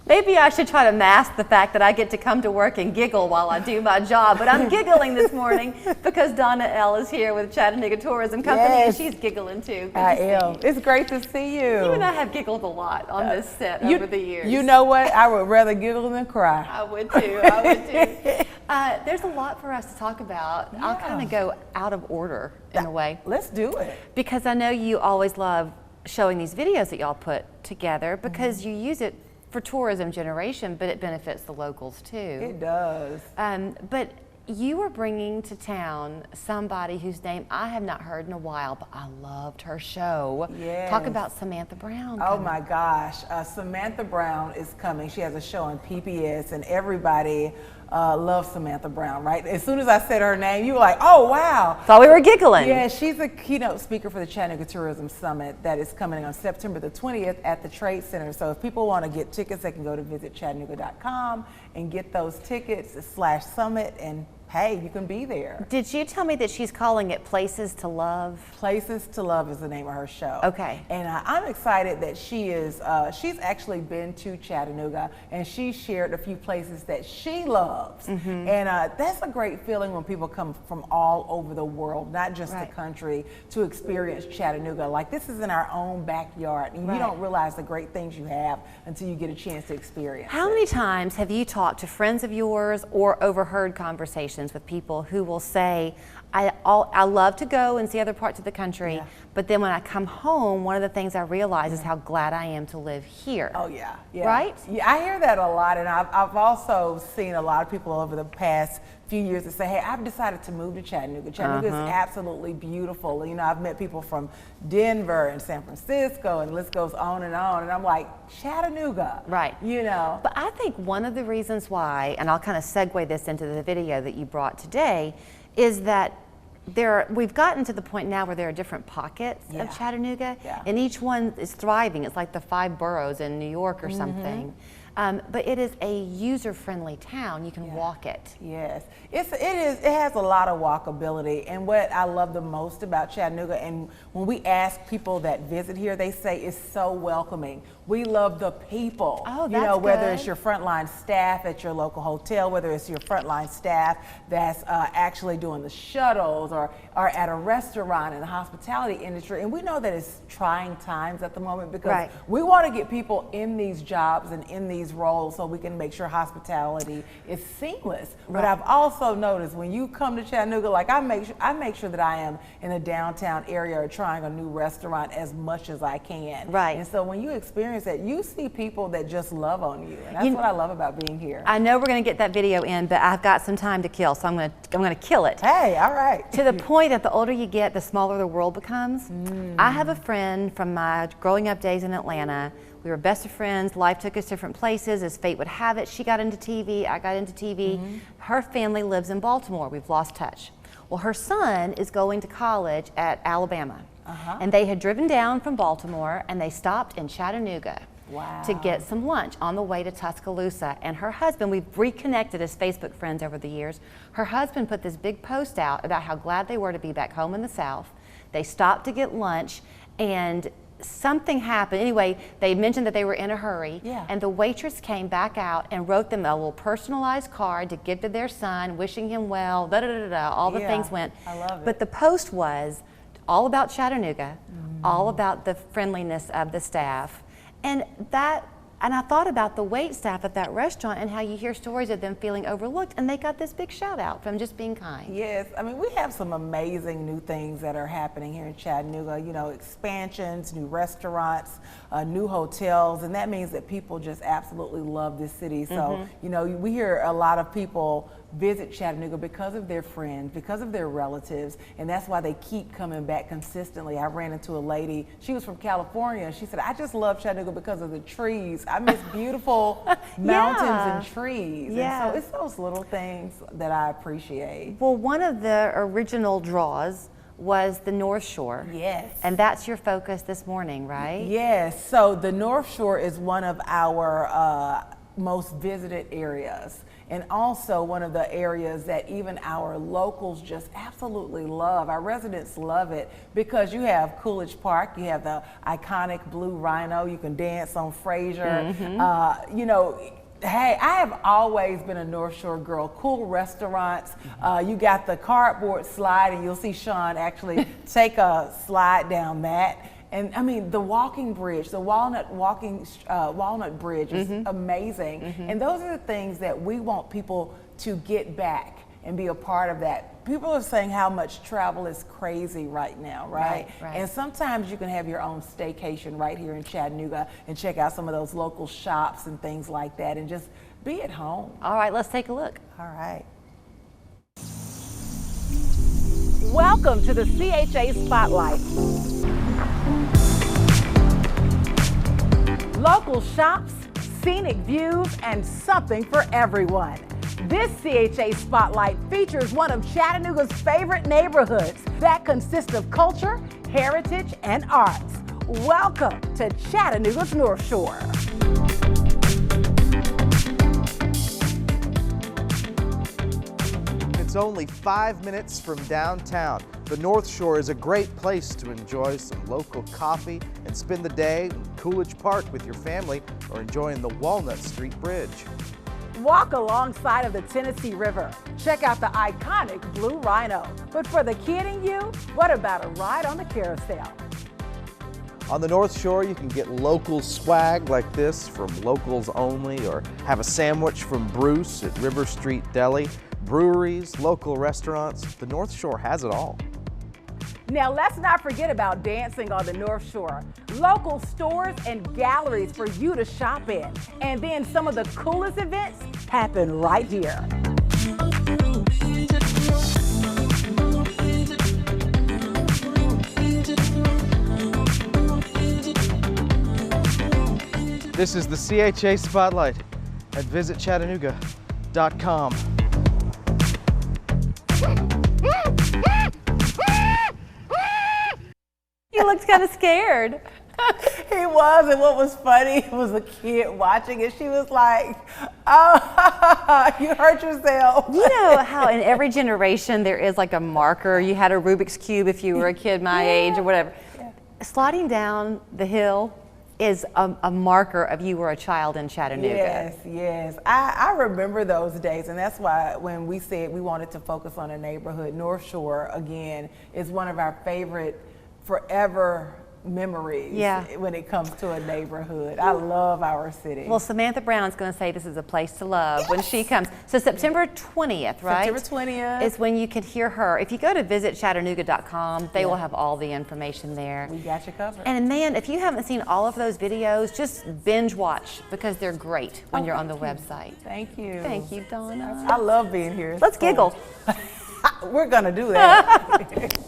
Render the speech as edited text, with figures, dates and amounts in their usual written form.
Maybe I should try to mask the fact that I get to come to work and giggle while I do my job, but I'm giggling this morning because Donna L is here with Chattanooga Tourism Company, and she's giggling too. Good I to am. see you. It's great to see you. You and I have giggled a lot on this set over the years. You know what? I would rather giggle than cry. I would too. I would too. There's a lot for us to talk about. Yeah. I'll kind of go out of order in a way. Let's do it. Because I know you always love showing these videos that y'all put together because you use it for tourism generation, but it benefits the locals too. It does. But you were bringing to town somebody whose name I have not heard in a while, but I loved her show. Yes. Talk about Samantha Brown. Oh my gosh, Samantha Brown is coming. She has a show on PBS, and everybody loves Samantha Brown, right? As soon as I said her name, you were like, oh wow. Thought we were giggling. Yeah, she's a keynote speaker for the Chattanooga Tourism Summit that is coming on September the 20th at the Trade Center. So if people want to get tickets, they can go to visitchattanooga.com and get those tickets /summit, and hey, you can be there. Did you tell me that she's calling it Places to Love? Places to Love is the name of her show. Okay. And I'm excited that she's actually been to Chattanooga, and she shared a few places that she loves. And that's a great feeling when people come from all over the world, not just the country, to experience Chattanooga. Like, this is in our own backyard, and you don't realize the great things you have until you get a chance to experience How many times have you talked to friends of yours or overheard conversations with people who will say, I love to go and see other parts of the country, but then when I come home, one of the things I realize is how glad I am to live here. Oh yeah, yeah. Right? Yeah, I hear that a lot, and I've also seen a lot of people over the past few years that say, hey, I've decided to move to Chattanooga. Chattanooga is absolutely beautiful. You know, I've met people from Denver and San Francisco, and the list goes on, and I'm like, Chattanooga. Right. You know. But I think one of the reasons why, and I'll kind of segue this into the video that you brought today, is that we've gotten to the point now where there are different pockets of Chattanooga, and each one is thriving. It's like the 5 boroughs in New York or something. But it is a user-friendly town. You can walk it. Yes, it has a lot of walkability, and what I love the most about Chattanooga, and when we ask people that visit here, they say it's so welcoming. We love the people. Oh, that's you know, whether good. it's your frontline staff at your local hotel, whether it's your frontline staff that's actually doing the shuttles, or at a restaurant in the hospitality industry. And we know that it's trying times at the moment, because we want to get people in these jobs and in these roles so we can make sure hospitality is seamless. But I've also noticed when you come to Chattanooga, like I make sure that I am in a downtown area or trying a new restaurant as much as I can. Right. And so when you experience that, you see people that just love on you, and that's what I love about being here. I know we're going to get that video in, but I've got some time to kill, so I'm going to kill it. Hey, all right. To the point that the older you get, the smaller the world becomes. I have a friend from my growing up days in Atlanta. We were best of friends. Life took us different places as fate would have it. She got into TV, I got into TV. Her family lives in Baltimore. We've lost touch. Well, her son is going to college at Alabama. And they had driven down from Baltimore, and they stopped in Chattanooga to get some lunch on the way to Tuscaloosa. And her husband, we've reconnected as Facebook friends over the years. Her husband put this big post out about how glad they were to be back home in the South. They stopped to get lunch, and something happened. Anyway, they mentioned that they were in a hurry, and the waitress came back out and wrote them a little personalized card to give to their son, wishing him well, all the things went. I love it. But the post was all about Chattanooga, all about the friendliness of the staff. And I thought about the wait staff at that restaurant and how you hear stories of them feeling overlooked, and they got this big shout out from just being kind. Yes, I mean, we have some amazing new things that are happening here in Chattanooga, you know, expansions, new restaurants, new hotels, and that means that people just absolutely love this city. So, you know, we hear a lot of people visit Chattanooga because of their friends, because of their relatives, and that's why they keep coming back consistently. I ran into a lady, she was from California, and she said, I just love Chattanooga because of the trees. I miss beautiful mountains and trees. And so it's those little things that I appreciate. Well, one of the original draws was the North Shore. Yes. And that's your focus this morning, right? Yes, so the North Shore is one of our most visited areas, and also one of the areas that even our locals just absolutely love. Our residents love it because you have Coolidge Park, you have the iconic Blue Rhino, you can dance on Fraser. You know, hey, I have always been a North Shore girl. Cool restaurants. You got the cardboard slide, and you'll see Sean actually take a slide down that. And I mean, the walking bridge, the Walnut Bridge is amazing. And those are the things that we want people to get back and be a part of that. People are saying how much travel is crazy right now, right? Right. And sometimes you can have your own staycation right here in Chattanooga and check out some of those local shops and things like that and just be at home. All right, let's take a look. All right. Welcome to the CHA Spotlight. Local shops, scenic views, and something for everyone. This CHA Spotlight features one of Chattanooga's favorite neighborhoods that consists of culture, heritage, and arts. Welcome to Chattanooga's North Shore. It's only 5 minutes from downtown. The North Shore is a great place to enjoy some local coffee and spend the day in Coolidge Park with your family or enjoying the Walnut Street Bridge. Walk alongside of the Tennessee River. Check out the iconic Blue Rhino. But for the kid in you, what about a ride on the carousel? On the North Shore, you can get local swag like this from Locals Only, or have a sandwich from Bruce at River Street Deli. Breweries, local restaurants, the North Shore has it all. Now let's not forget about dancing on the North Shore. Local stores and galleries for you to shop in. And then some of the coolest events happen right here. This is the CHA Spotlight at visitchattanooga.com. He looked kind of scared. He was, and what was funny was a kid watching it. She was like, oh, you hurt yourself. You know how in every generation there is like a marker. You had a Rubik's Cube if you were a kid my age or whatever. Sliding down the hill is a marker of you were a child in Chattanooga. Yes, yes. I remember those days, and that's why when we said we wanted to focus on a neighborhood, North Shore, again, is one of our favorite forever memories when it comes to a neighborhood. I love our city. Well, Samantha Brown's going to say this is a place to love when she comes. So September 20th, right? September 20th. Is when you can hear her. If you go to visitchattanooga.com, they will have all the information there. We got you covered. And man, if you haven't seen all of those videos, just binge watch because they're great when you're on the website. Thank you. Thank you, Donna. I love being here. Let's giggle. We're going to do that.